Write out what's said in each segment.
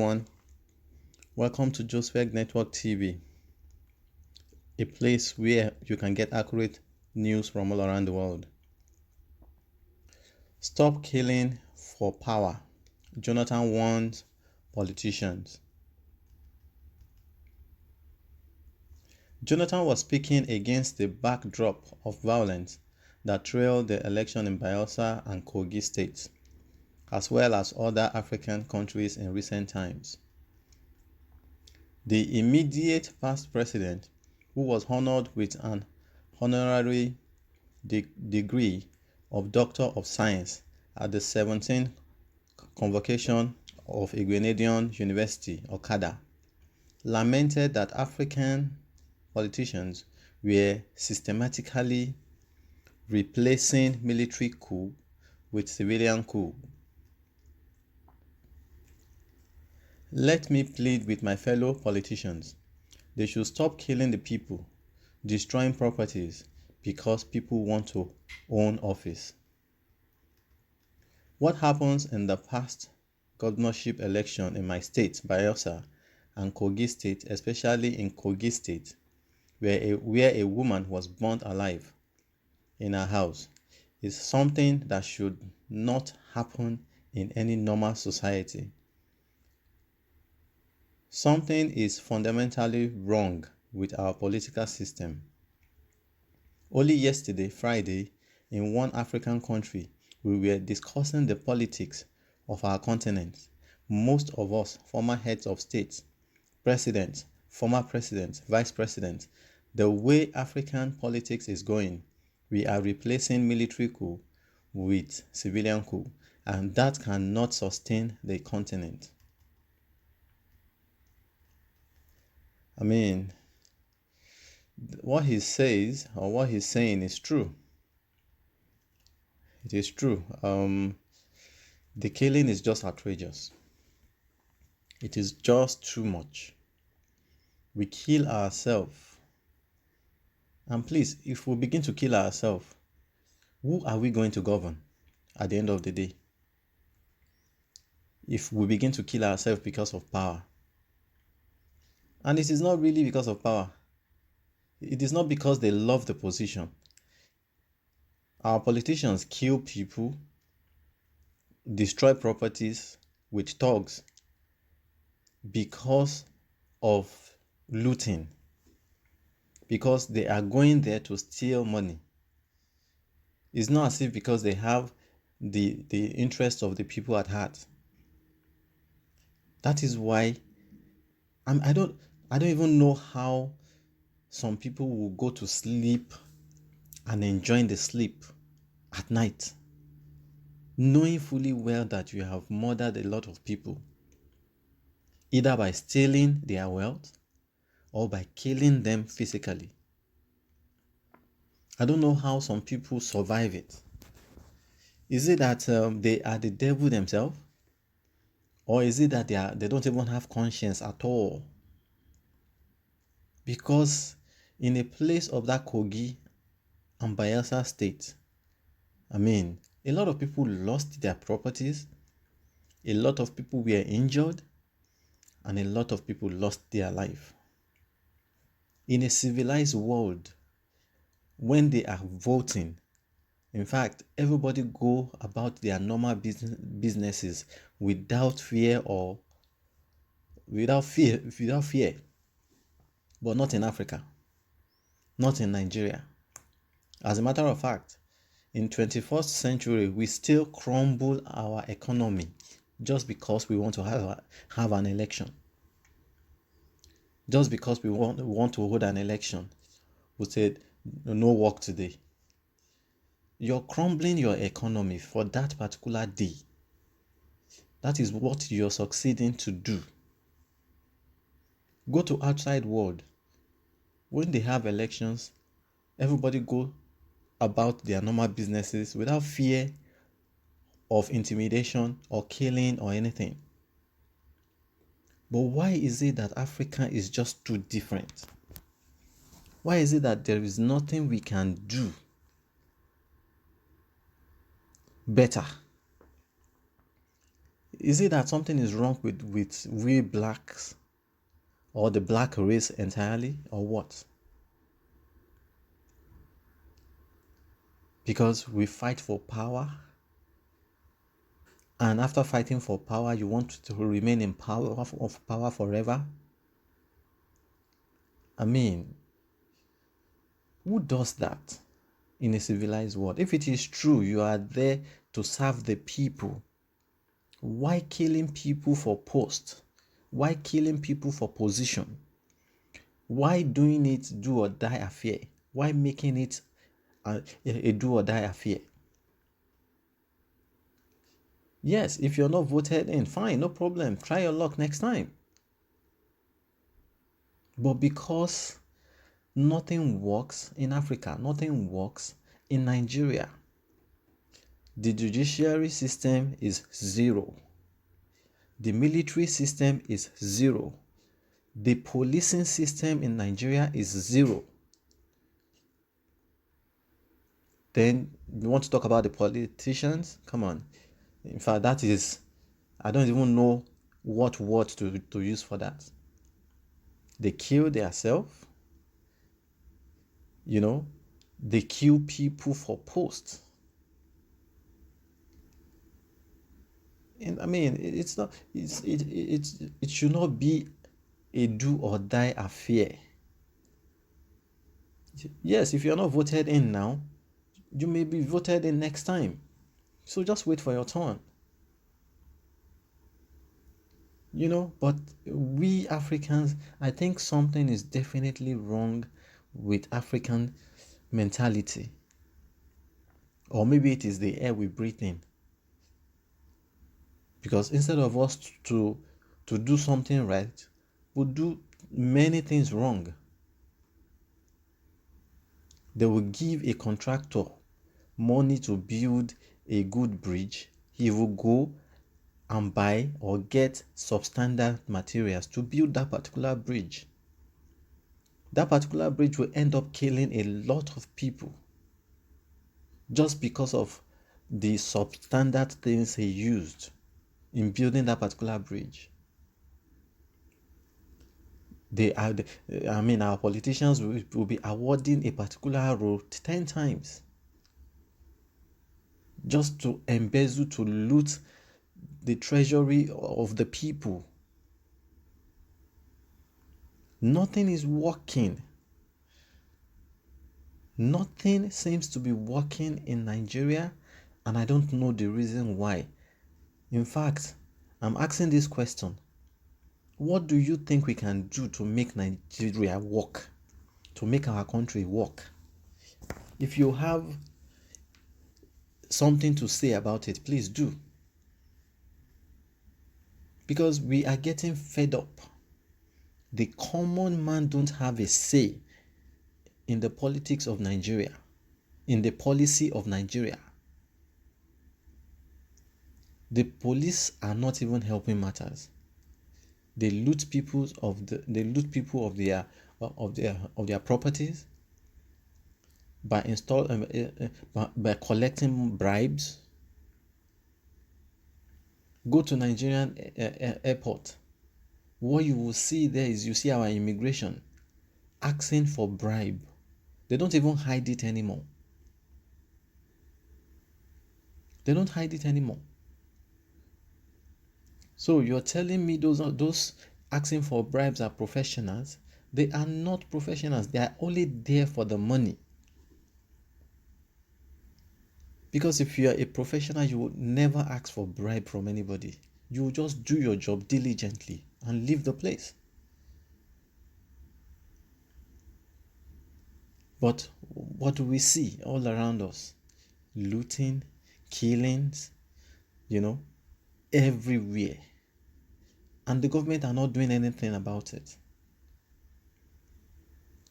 everyone. Welcome to Joseph Network TV, a place where you can get accurate news from all around the world. Stop killing for power. Jonathan warns politicians. Jonathan was speaking against the backdrop of violence that trailed the election in Bayelsa and Kogi states, as well as other African countries in recent times. The immediate past president, who was honored with an honorary degree of Doctor of Science at the 17th convocation of Igbinedion University, Okada, lamented that African politicians were systematically replacing military coup with civilian coup. Let me plead with my fellow politicians. They should stop killing the people, destroying properties because people want to own office. What happens in the past governorship election in my state, Bayelsa, and Kogi state, especially in Kogi state, where a woman was burnt alive in her house, is something that should not happen in any normal society. Something is fundamentally wrong with our political system. Only yesterday, Friday, in one African country, we were discussing the politics of our continent. Most of us, former heads of state, presidents, former presidents, vice presidents, the way African politics is going, we are replacing military coup with civilian coup, and that cannot sustain the continent. I mean, what he says or what he's saying is true. It is true. The killing is just outrageous. It is just too much. We kill ourselves. And please, if we begin to kill ourselves, who are we going to govern at the end of the day? If we begin to kill ourselves because of power. And it is not really because of power. It is not because they love the position. Our politicians kill people, destroy properties with thugs because of looting, because they are going there to steal money. It's not as if because they have the interest of the people at heart. That is why I don't even know how some people will go to sleep and enjoy the sleep at night, knowing fully well that you have murdered a lot of people, either by stealing their wealth or by killing them physically. I don't know how some people survive it. Is it that they are the devil themselves? Or is it that they don't even have conscience at all? Because in a place of that Kogi and Bayelsa state, a lot of people lost their properties, a lot of people were injured, and a lot of people lost their life. In a civilized world, when they are voting, in fact, everybody go about their normal businesses without fear. But not in Africa, not in Nigeria. As a matter of fact, in 21st century, we still crumble our economy just because we want to have an election. Just because we want to hold an election, we said no work today. You're crumbling your economy for that particular day. That is what you're succeeding to do. Go to outside world. When they have elections, everybody go about their normal businesses without fear of intimidation or killing or anything. But why is it that Africa is just too different? Why is it that there is nothing we can do better? Is it that something is wrong with we blacks or the black race entirely, or what? Because we fight for power, and after fighting for power, you want to remain in power of power forever? I mean, who does that in a civilized world? If it is true you are there to serve the people, why killing people for post? Why killing people for position? Why doing it do or die affair? Why making it a do or die affair? Yes, if you're not voted in, fine, no problem. Try your luck next time. But because nothing works in Africa, nothing works in Nigeria, the judiciary system is zero. The military system is zero. The policing system in Nigeria is zero. Then you want to talk about the politicians? Come on. In fact, that is, I don't even know what word to use for that. They kill themselves. They kill people for posts. And I mean, it's not. It should not be a do or die affair. Yes, if you're not voted in now, you may be voted in next time. So just wait for your turn. But we Africans, I think something is definitely wrong with African mentality. Or maybe it is the air we breathe in. Because instead of us to do something right, we do many things wrong. They will give a contractor money to build a good bridge. He will go and buy or get substandard materials to build that particular bridge. That particular bridge will end up killing a lot of people just because of the substandard things he used in building that particular bridge. Our politicians will be awarding a particular road 10 times just to embezzle, to loot the treasury of the people. Nothing is working. Nothing seems to be working in Nigeria, and I don't know the reason why. In fact, I'm asking this question. What do you think we can do to make Nigeria work? To make our country work? If you have something to say about it, please do. Because we are getting fed up. The common man don't have a say in the politics of Nigeria, in the policy of Nigeria. The police are not even helping matters. They loot people of their properties by collecting bribes. Go to Nigerian airport. What you will see there is, you see our immigration asking for bribe. They don't even hide it anymore. They don't hide it anymore. So you're telling me those asking for bribes are professionals? They are not professionals. They are only there for the money. Because if you are a professional, you would never ask for bribe from anybody. You will just do your job diligently and leave the place. But what do we see all around us? Looting, killings, everywhere. And the government are not doing anything about it.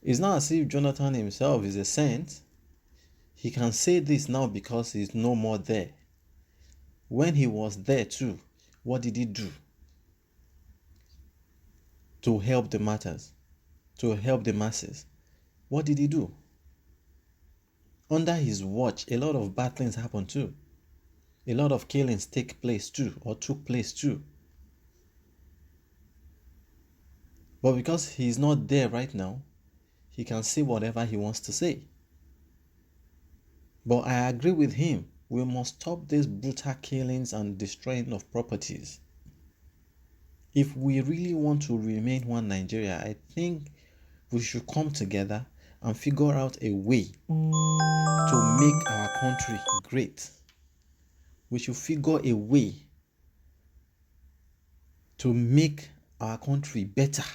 It's not as if Jonathan himself is a saint. He can say this now because he's no more there. When he was there too, what did he do to help the matters, to help the masses? What did he do? Under his watch, a lot of bad things happened too. a lot of killings take place too, or took place too. But because he's not there right now, he can say whatever he wants to say. But I agree with him. We must stop these brutal killings and destroying of properties. If we really want to remain one Nigeria, I think we should come together and figure out a way to make our country great. We should figure a way to make our country better.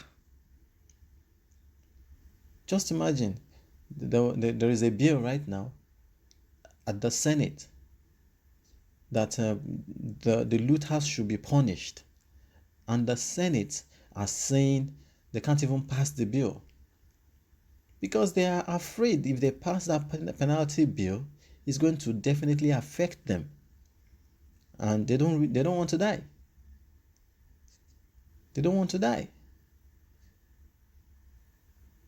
Just imagine, there is a bill right now at the Senate that the looters should be punished. And the Senate are saying they can't even pass the bill because they are afraid if they pass that penalty bill, it's going to definitely affect them. And they don't want to die. They don't want to die.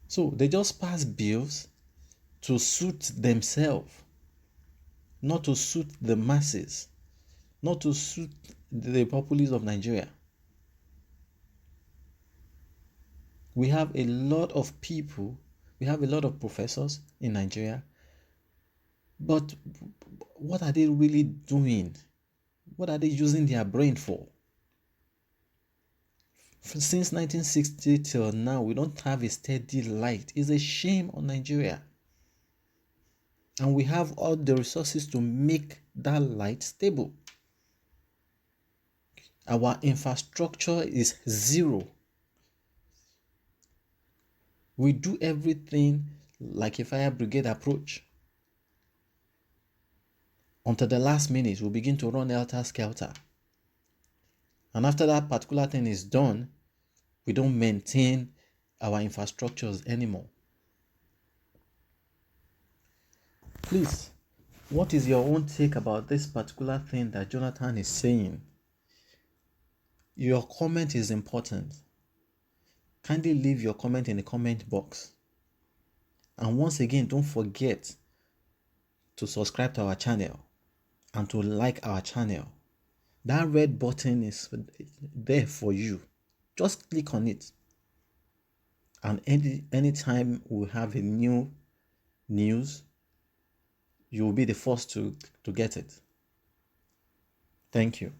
So they just pass bills to suit themselves, not to suit the masses, not to suit the populace of Nigeria. We have a lot of people, we have a lot of professors in Nigeria, but what are they really doing? What are they using their brain for? Since 1960 till now, we don't have a steady light. It's a shame on Nigeria. And we have all the resources to make that light stable. Our infrastructure is zero. We do everything like a fire brigade approach. Until the last minute, we begin to run helter-skelter. And after that particular thing is done, we don't maintain our infrastructures anymore. Please, what is your own take about this particular thing that Jonathan is saying? Your comment is important. Kindly leave your comment in the comment box. And once again, don't forget to subscribe to our channel and to like our channel. That red button is there for you. Just click on it. And anytime we have a new news, you will be the first to get it. Thank you.